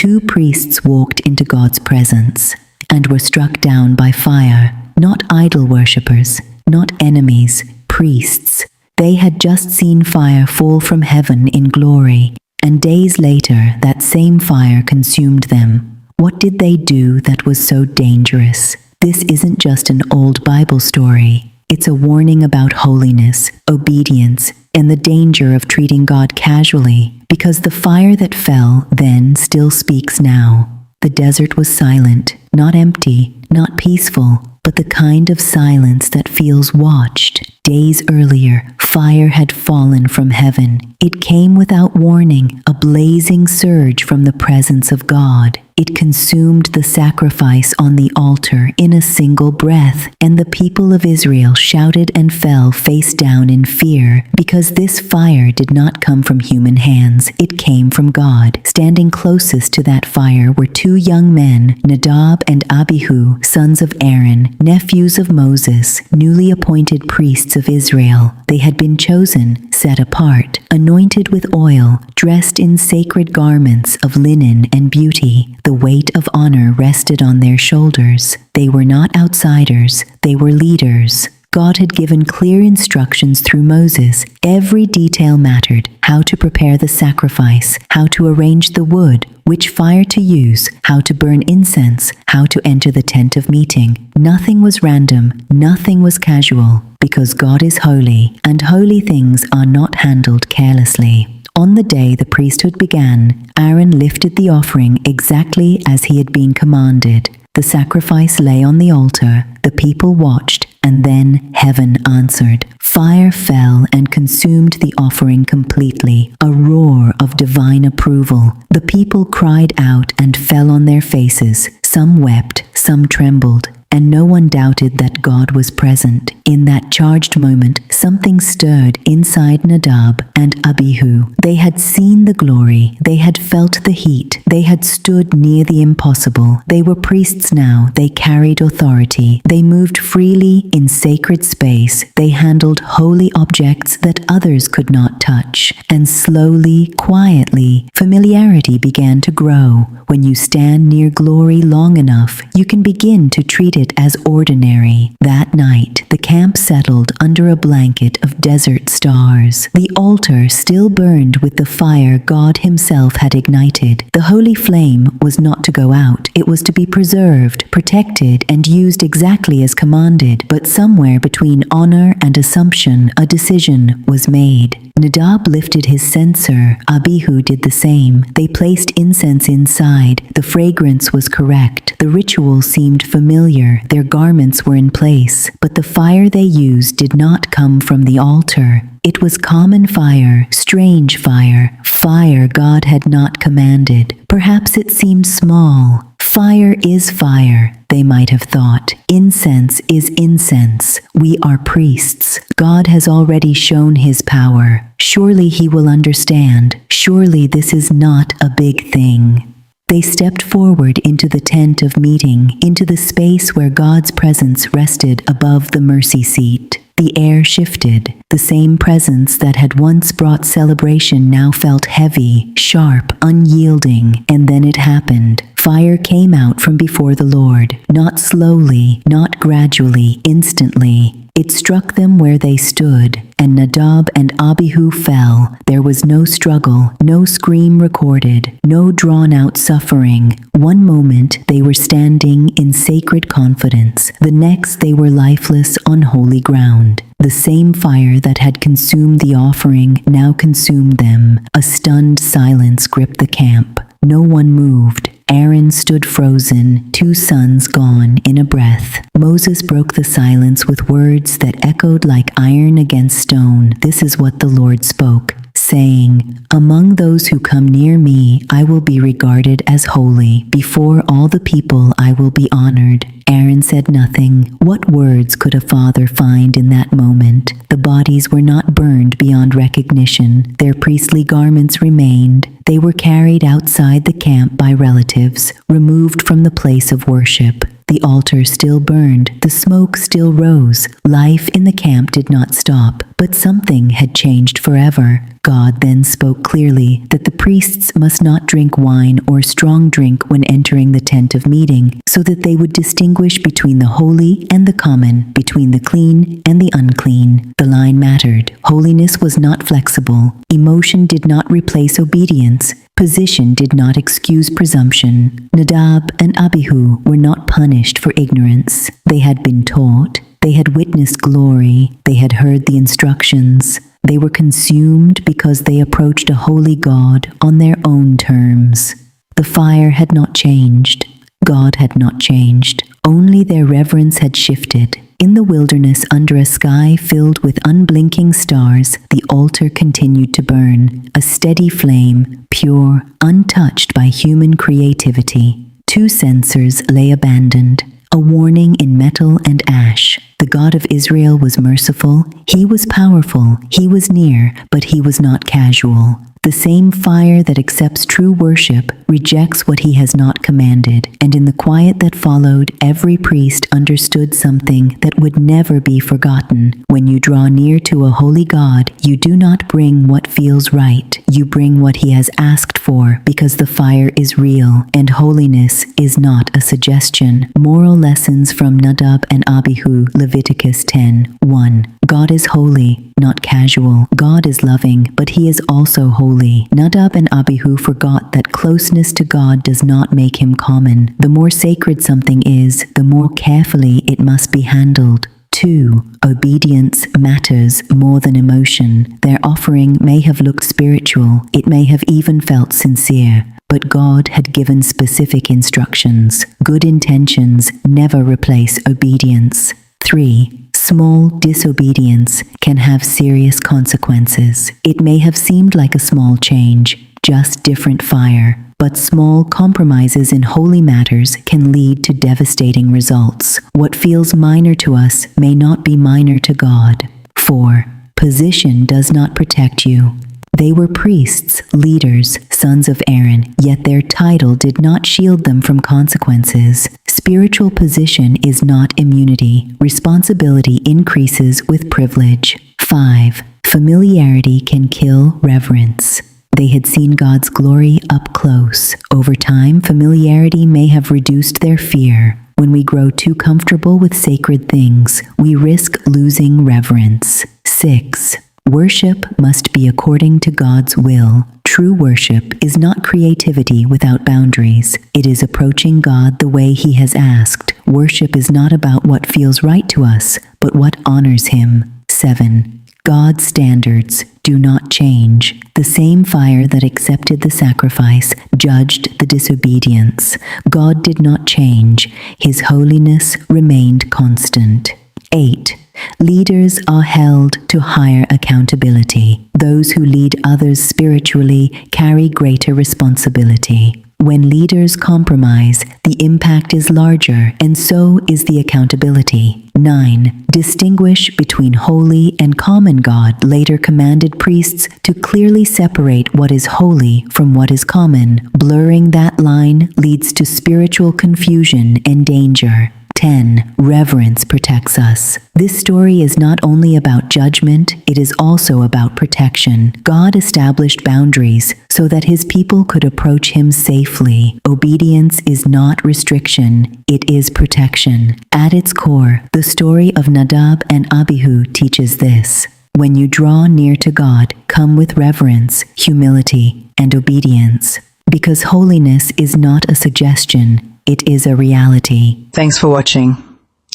2 priests walked into God's presence and were struck down by fire. Not idol worshippers, not enemies, priests. They had just seen fire fall from heaven in glory, and days later that same fire consumed them. What did they do that was so dangerous? This isn't just an old Bible story. It's a warning about holiness, obedience, and the danger of treating God casually, because the fire that fell then still speaks now. The desert was silent, not empty, not peaceful, but the kind of silence that feels watched. Days earlier, fire had fallen from heaven. It came without warning, a blazing surge from the presence of God. It consumed the sacrifice on the altar in a single breath, and the people of Israel shouted and fell face down in fear, because this fire did not come from human hands, it came from God. Standing closest to that fire were 2 young men, Nadab and Abihu, sons of Aaron, nephews of Moses, newly appointed priests of Israel. They had been chosen, set apart, anointed with oil, dressed in sacred garments of linen and beauty. The weight of honor rested on their shoulders. They were not outsiders, they were leaders. God had given clear instructions through Moses. Every detail mattered: how to prepare the sacrifice, how to arrange the wood, which fire to use, how to burn incense, how to enter the tent of meeting. Nothing was random, nothing was casual, because God is holy, and holy things are not handled carelessly. On the day the priesthood began, Aaron lifted the offering exactly as he had been commanded. The sacrifice lay on the altar, the people watched, and then heaven answered. Fire fell and consumed the offering completely, a roar of divine approval. The people cried out and fell on their faces. Some wept, some trembled, and no one doubted that God was present. In that charged moment, something stirred inside Nadab and Abihu. They had seen the glory, they had felt the heat, they had stood near the impossible. They were priests now, they carried authority, they moved freely in sacred space, they handled holy objects that others could not touch. And slowly, quietly, familiarity began to grow. When you stand near glory long enough, you can begin to treat it as ordinary. That night, the camp settled under a blanket of desert stars. The altar still burned with the fire God Himself had ignited. The holy flame was not to go out. It was to be preserved, protected, and used exactly as commanded. But somewhere between honor and assumption, a decision was made. Nadab lifted his censer. Abihu did the same. They placed incense inside. The fragrance was correct. The ritual seemed familiar. Their garments were in place. But the fire they used did not come from the altar. It was common fire, strange fire, fire God had not commanded. Perhaps it seemed small. Fire is fire, they might have thought. Incense is incense. We are priests. God has already shown His power. Surely He will understand. Surely this is not a big thing. They stepped forward into the tent of meeting, into the space where God's presence rested above the mercy seat. The air shifted. The same presence that had once brought celebration now felt heavy, sharp, unyielding. And then it happened. Fire came out from before the Lord, not slowly, not gradually, instantly. It struck them where they stood, and Nadab and Abihu fell. There was no struggle, no scream recorded, no drawn-out suffering. One moment they were standing in sacred confidence. The next they were lifeless on holy ground. The same fire that had consumed the offering now consumed them. A stunned silence gripped the camp. No one moved. Aaron stood frozen, 2 sons gone in a breath. Moses broke the silence with words that echoed like iron against stone. This is what the Lord spoke, saying, "Among those who come near me, I will be regarded as holy. Before all the people, I will be honored." Aaron said nothing. What words could a father find in that moment? The bodies were not burned beyond recognition. Their priestly garments remained. They were carried outside the camp by relatives, removed from the place of worship. The altar still burned, the smoke still rose. Life in the camp did not stop, but something had changed forever. God then spoke clearly that the priests must not drink wine or strong drink when entering the tent of meeting, so that they would distinguish between the holy and the common, between the clean and the unclean. The line mattered. Holiness was not flexible. Emotion did not replace obedience. Position did not excuse presumption. Nadab and Abihu were not punished for ignorance. They had been taught. They had witnessed glory. They had heard the instructions. They were consumed because they approached a holy God on their own terms. The fire had not changed. God had not changed. Only their reverence had shifted. In the wilderness, under a sky filled with unblinking stars, the altar continued to burn, a steady flame, pure, untouched by human creativity. 2 censers lay abandoned, a warning in metal and ash. The God of Israel was merciful, He was powerful, He was near, but He was not casual. The same fire that accepts true worship rejects what He has not commanded, and in the quiet that followed, every priest understood something that would never be forgotten. When you draw near to a holy God, you do not bring what feels right. You bring what He has asked for, because the fire is real, and holiness is not a suggestion. Moral lessons from Nadab and Abihu, Leviticus 10:1. God is holy, not casual. God is loving, but He is also holy. Nadab and Abihu forgot that closeness to God does not make Him common. The more sacred something is, the more carefully it must be handled. 2. Obedience matters more than emotion. Their offering may have looked spiritual. It may have even felt sincere. But God had given specific instructions. Good intentions never replace obedience. 3. Small disobedience can have serious consequences. It may have seemed like a small change, just different fire, but small compromises in holy matters can lead to devastating results. What feels minor to us may not be minor to God. 4. Position does not protect you. They were priests, leaders, sons of Aaron, yet their title did not shield them from consequences. Spiritual position is not immunity. Responsibility increases with privilege. 5. Familiarity can kill reverence. They had seen God's glory up close. Over time, familiarity may have reduced their fear. When we grow too comfortable with sacred things, we risk losing reverence. 6. Worship must be according to God's will. True worship is not creativity without boundaries. It is approaching God the way He has asked. Worship is not about what feels right to us, but what honors Him. 7. God's standards do not change. The same fire that accepted the sacrifice judged the disobedience. God did not change. His holiness remained constant. 8. Leaders are held to higher accountability. Those who lead others spiritually carry greater responsibility. When leaders compromise, the impact is larger, and so is the accountability. 9. Distinguish between holy and common. God later commanded priests to clearly separate what is holy from what is common. Blurring that line leads to spiritual confusion and danger. 10. Reverence protects us. This story is not only about judgment, it is also about protection. God established boundaries so that His people could approach Him safely. Obedience is not restriction, it is protection. At its core, the story of Nadab and Abihu teaches this. When you draw near to God, come with reverence, humility, and obedience. Because holiness is not a suggestion, it is a reality. Thanks for watching.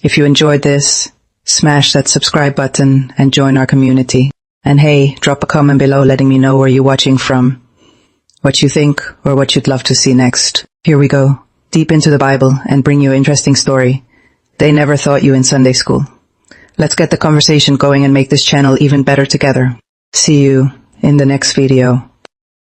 If you enjoyed this, smash that subscribe button and join our community. And hey, drop a comment below letting me know where you're watching from, what you think, or what you'd love to see next. Here we go, deep into the Bible and bring you an interesting story they never taught you in Sunday school. Let's get the conversation going and make this channel even better together. See you in the next video.